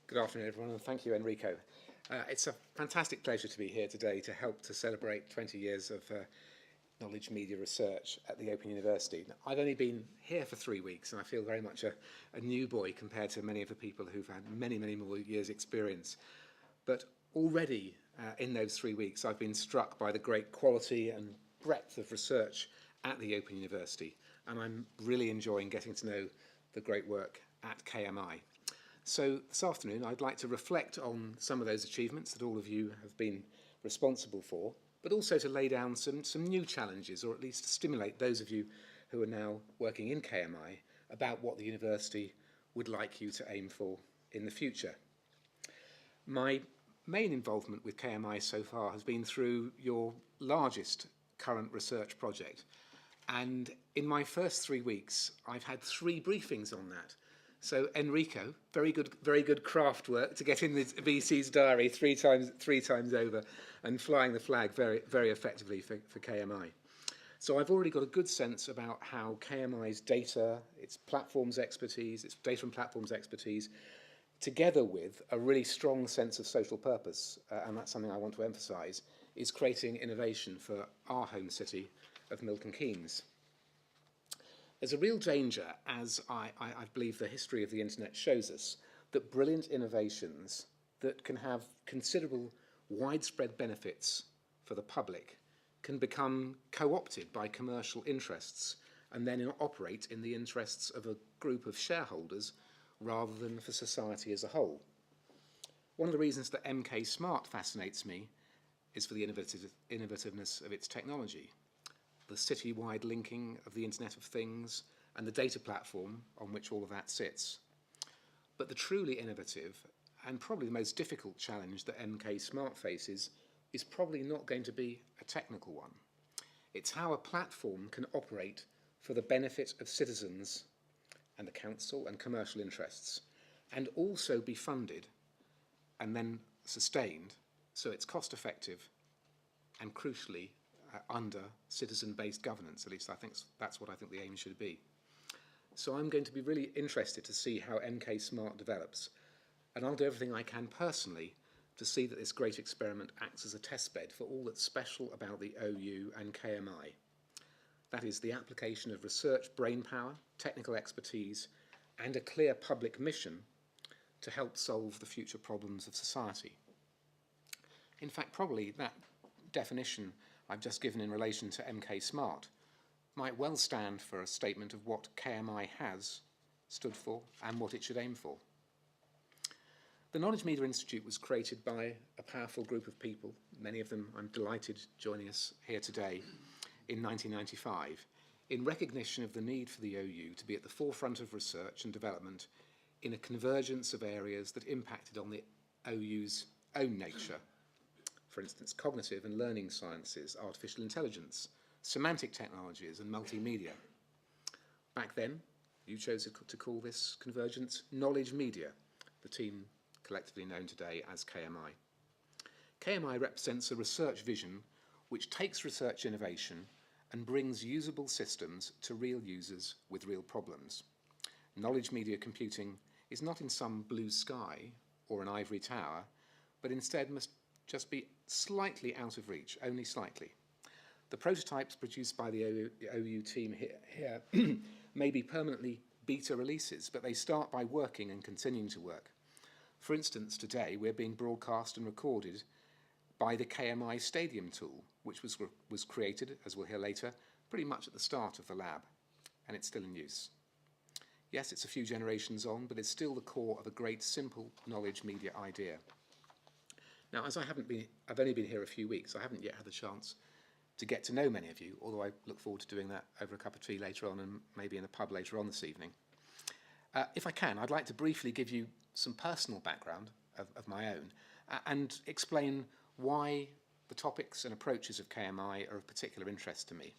Good afternoon, everyone, and thank you, Enrico. It's a fantastic pleasure to be here today to help to celebrate 20 years of knowledge media research at the Open University. Now, I've only been here for 3 weeks, and I feel very much a new boy compared to many of the people who've had many, many more years' experience. But already in those 3 weeks, I've been struck by the great quality and breadth of research at the Open University, and I'm really enjoying getting to know the great work at KMI. So this afternoon I'd like to reflect on some of those achievements that all of you have been responsible for, but also to lay down some new challenges, or at least to stimulate those of you who are now working in KMI about what the university would like you to aim for in the future. My main involvement with KMI so far has been through your largest current research project, and in my first 3 weeks I've had 3 briefings on that. So Enrico, very good craft work to get in the VC's diary three times over and flying the flag very effectively for KMI. So I've already got a good sense about how KMI's data, its platforms expertise, its data and platforms expertise, together with a really strong sense of social purpose, and that's something I want to emphasise, is creating innovation for our home city of Milton Keynes. There's a real danger, as I believe the history of the internet shows us, that brilliant innovations that can have considerable widespread benefits for the public can become co-opted by commercial interests and then operate in the interests of a group of shareholders rather than for society as a whole. One of the reasons that MK Smart fascinates me is for the innovativeness of its technology. The city-wide linking of the Internet of Things and the data platform on which all of that sits. But the truly innovative and probably the most difficult challenge that MK Smart faces is probably not going to be a technical one. It's how a platform can operate for the benefit of citizens and the council and commercial interests, and also be funded and then sustained so it's cost effective and crucially under citizen-based governance. At least that's what I think the aim should be. So I'm going to be really interested to see how MK Smart develops, and I'll do everything I can personally to see that this great experiment acts as a testbed for all that's special about the OU and KMI. That is the application of research brainpower, technical expertise, and a clear public mission to help solve the future problems of society. In fact, probably that definition I've just given in relation to MK Smart might well stand for a statement of what KMI has stood for and what it should aim for. The Knowledge Media Institute was created by a powerful group of people, many of them I'm delighted joining us here today, in 1995, in recognition of the need for the OU to be at the forefront of research and development in a convergence of areas that impacted on the OU's own nature. For instance, cognitive and learning sciences, artificial intelligence, semantic technologies, and multimedia. Back then, you chose to call this convergence knowledge media, the team collectively known today as KMI. KMI represents a research vision which takes research innovation and brings usable systems to real users with real problems. Knowledge media computing is not in some blue sky or an ivory tower, but instead must just be slightly out of reach, only slightly. The prototypes produced by the OU team here may be permanently beta releases, but they start by working and continuing to work. For instance, today we're being broadcast and recorded by the KMI Stadium tool, which was created, as we'll hear later, pretty much at the start of the lab, and it's still in use. Yes, it's a few generations on, but it's still the core of a great simple knowledge media idea. Now, as I've only been here a few weeks, I haven't yet had the chance to get to know many of you, although I look forward to doing that over a cup of tea later on and maybe in a pub later on this evening. If I can, I'd like to briefly give you some personal background of my own and explain why the topics and approaches of KMI are of particular interest to me.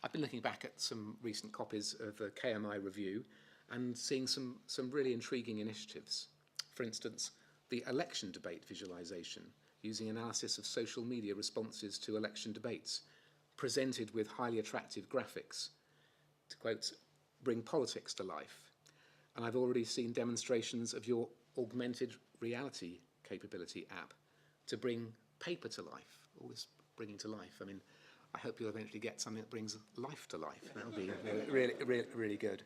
I've been looking back at some recent copies of the KMI review and seeing some really intriguing initiatives. For instance, the election debate visualization, using analysis of social media responses to election debates, presented with highly attractive graphics, to quote, bring politics to life. And I've already seen demonstrations of your augmented reality capability app to bring paper to life, all this bringing to life. I mean, I hope you'll eventually get something that brings life to life. That'll be really, really, really good.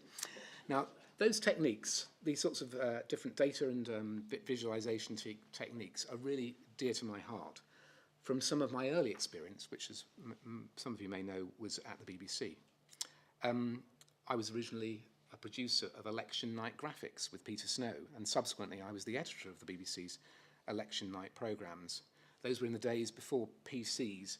Now, those techniques, these sorts of different data and visualization techniques are really dear to my heart from some of my early experience, which, as some of you may know, was at the BBC. I was originally a producer of election night graphics with Peter Snow, and subsequently I was the editor of the BBC's election night programmes. Those were in the days before PCs.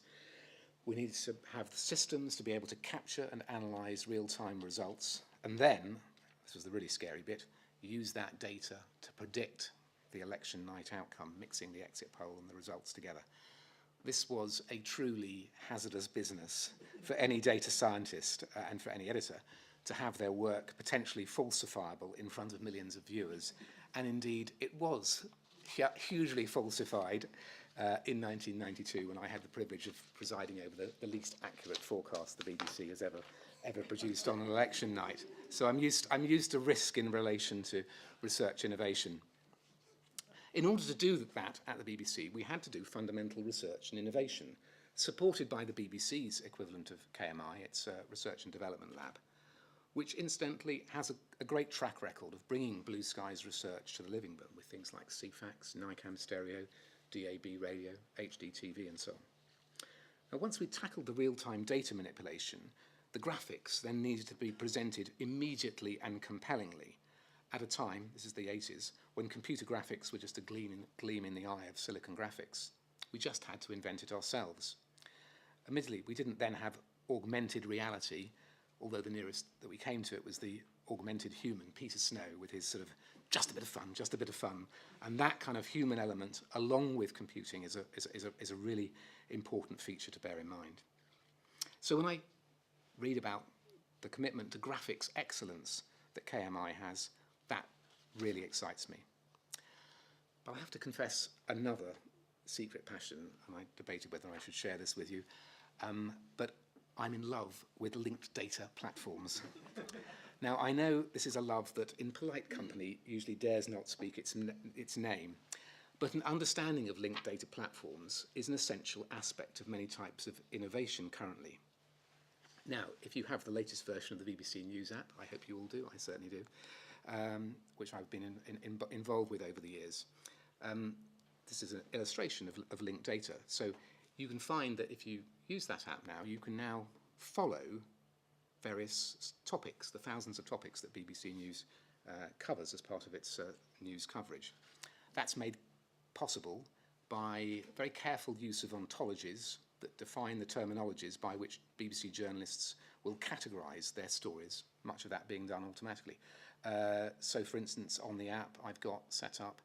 We needed to have the systems to be able to capture and analyse real-time results, and then, this was the really scary bit, use that data to predict the election night outcome, mixing the exit poll and the results together. This was a truly hazardous business for any data scientist and for any editor to have their work potentially falsifiable in front of millions of viewers. And indeed, it was hugely falsified in 1992 when I had the privilege of presiding over the least accurate forecast the BBC has ever produced on an election night. So I'm used to risk in relation to research innovation. In order to do that at the BBC, we had to do fundamental research and innovation, supported by the BBC's equivalent of KMI, its Research and Development Lab, which incidentally has a great track record of bringing blue skies research to the living room with things like CFAX, NICAM stereo, DAB radio, HD TV and so on. Now, once we tackled the real-time data manipulation, the graphics then needed to be presented immediately and compellingly at a time, this is the 80s, when computer graphics were just a gleam in the eye of silicon graphics. We just had to invent it ourselves. Admittedly, we didn't then have augmented reality, although the nearest that we came to it was the augmented human, Peter Snow, with his sort of just a bit of fun. And that kind of human element, along with computing, is a really important feature to bear in mind. So when I read about the commitment to graphics excellence that KMI has, that really excites me. But I have to confess another secret passion, and I debated whether I should share this with you, but I'm in love with linked data platforms. Now, I know this is a love that, in polite company, usually dares not speak its name, but an understanding of linked data platforms is an essential aspect of many types of innovation currently. Now, if you have the latest version of the BBC News app, I hope you all do, I certainly do, which I've been involved with over the years, this is an illustration of linked data. So you can find that if you use that app now, you can now follow various topics, the thousands of topics that BBC News covers as part of its news coverage. That's made possible by very careful use of ontologies that define the terminologies by which BBC journalists will categorise their stories, much of that being done automatically. So, for instance, on the app, I've got set up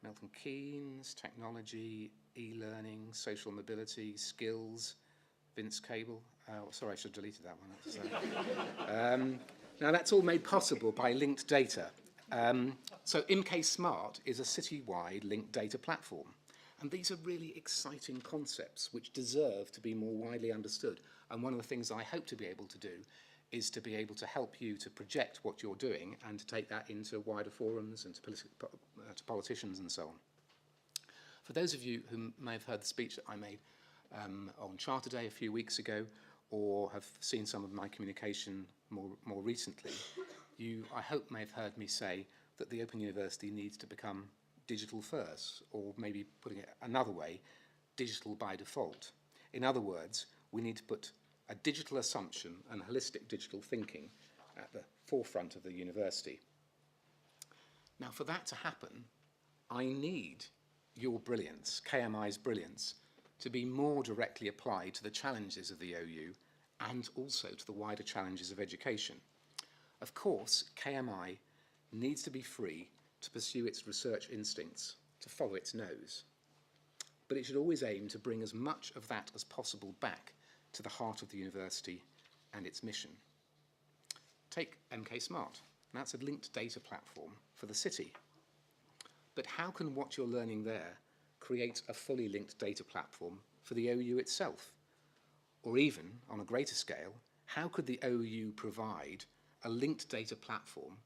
Milton Keynes, technology, e-learning, social mobility, skills, Vince Cable. Sorry, I should have deleted that one. Now, that's all made possible by linked data. So MK Smart is a city-wide linked data platform. And these are really exciting concepts which deserve to be more widely understood. And one of the things I hope to be able to do is to be able to help you to project what you're doing and to take that into wider forums and to politicians and so on. For those of you who may have heard the speech that I made on Charter Day a few weeks ago, or have seen some of my communication more recently, you, I hope, may have heard me say that the Open University needs to become digital first, or maybe putting it another way, digital by default. In other words, we need to put a digital assumption and holistic digital thinking at the forefront of the university. Now, for that to happen, I need your brilliance, KMI's brilliance, to be more directly applied to the challenges of the OU and also to the wider challenges of education. Of course, KMI needs to be free to pursue its research instincts, to follow its nose. But it should always aim to bring as much of that as possible back to the heart of the university and its mission. Take MK Smart. That's a linked data platform for the city. But how can what you're learning there create a fully linked data platform for the OU itself? Or even, on a greater scale, how could the OU provide a linked data platform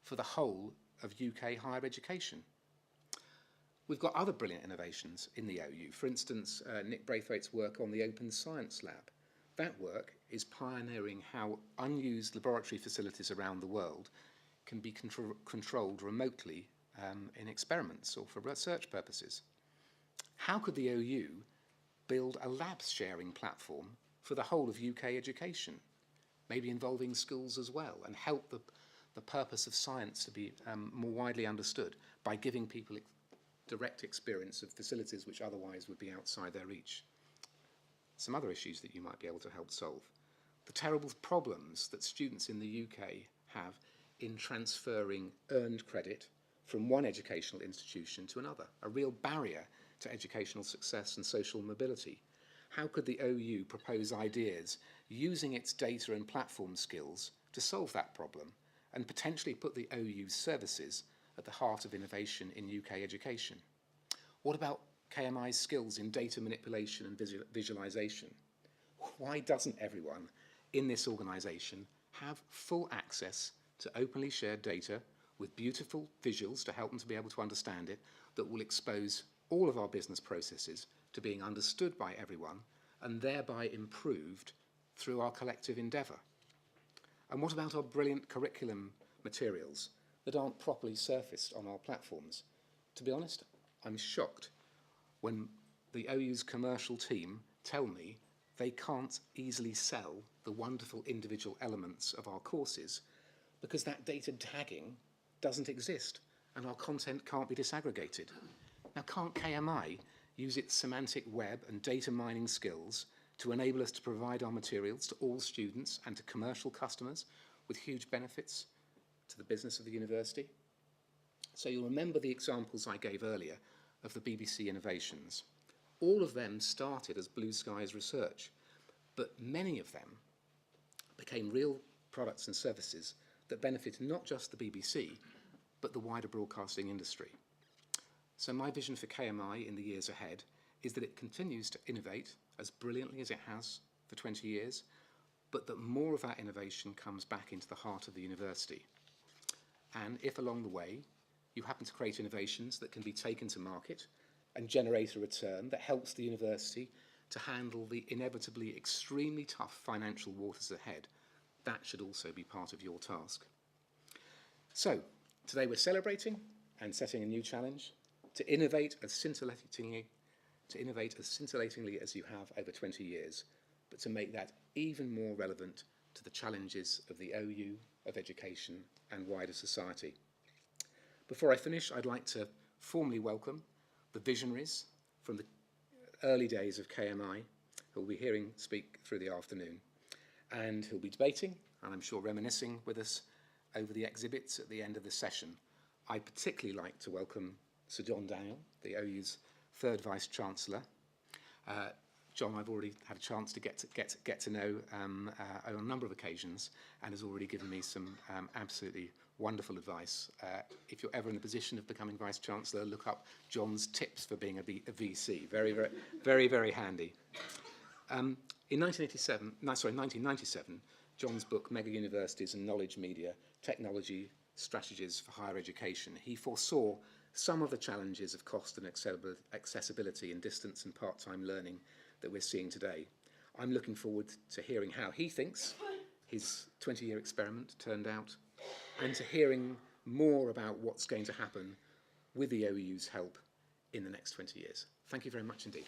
for the whole of UK higher education. We've got other brilliant innovations in the OU. For instance, Nick Braithwaite's work on the Open Science Lab. That work is pioneering how unused laboratory facilities around the world can be controlled remotely in experiments or for research purposes. How could the OU build a labs sharing platform for the whole of UK education, maybe involving schools as well, and help the purpose of science to be more widely understood by giving people direct experience of facilities which otherwise would be outside their reach? Some other issues that you might be able to help solve. The terrible problems that students in the UK have in transferring earned credit from one educational institution to another, a real barrier to educational success and social mobility. How could the OU propose ideas using its data and platform skills to solve that problem and potentially put the OU's services at the heart of innovation in UK education? What about KMI's skills in data manipulation and visualization? Why doesn't everyone in this organisation have full access to openly shared data with beautiful visuals to help them to be able to understand it, that will expose all of our business processes to being understood by everyone and thereby improved through our collective endeavour? And what about our brilliant curriculum materials that aren't properly surfaced on our platforms? To be honest, I'm shocked when the OU's commercial team tell me they can't easily sell the wonderful individual elements of our courses because that data tagging doesn't exist and our content can't be disaggregated. Now, can't KMI use its semantic web and data mining skills to enable us to provide our materials to all students and to commercial customers with huge benefits to the business of the university? So you'll remember the examples I gave earlier of the BBC innovations. All of them started as blue skies research, but many of them became real products and services that benefit not just the BBC, but the wider broadcasting industry. So my vision for KMI in the years ahead is that it continues to innovate as brilliantly as it has for 20 years, but that more of that innovation comes back into the heart of the university. And if along the way you happen to create innovations that can be taken to market and generate a return that helps the university to handle the inevitably extremely tough financial waters ahead, that should also be part of your task. So, today we're celebrating and setting a new challenge to innovate as scintillatingly as you have over 20 years, but to make that even more relevant to the challenges of the OU, of education and wider society. Before I finish, I'd like to formally welcome the visionaries from the early days of KMI, who will be hearing speak through the afternoon, and who'll be debating, and I'm sure reminiscing with us over the exhibits at the end of the session. I'd particularly like to welcome Sir John Daniel, the OU's third Vice Chancellor. John, I've already had a chance to get to know on a number of occasions, and has already given me some absolutely wonderful advice. If you're ever in the position of becoming Vice Chancellor, look up John's tips for being a VC. Very, very, very, very handy. In 1997, John's book, Mega Universities and Knowledge Media, Technology Strategies for Higher Education, he foresaw some of the challenges of cost and accessibility in distance and part-time learning that we're seeing today. I'm looking forward to hearing how he thinks his 20-year experiment turned out, and to hearing more about what's going to happen with the OU's help in the next 20 years. Thank you very much indeed.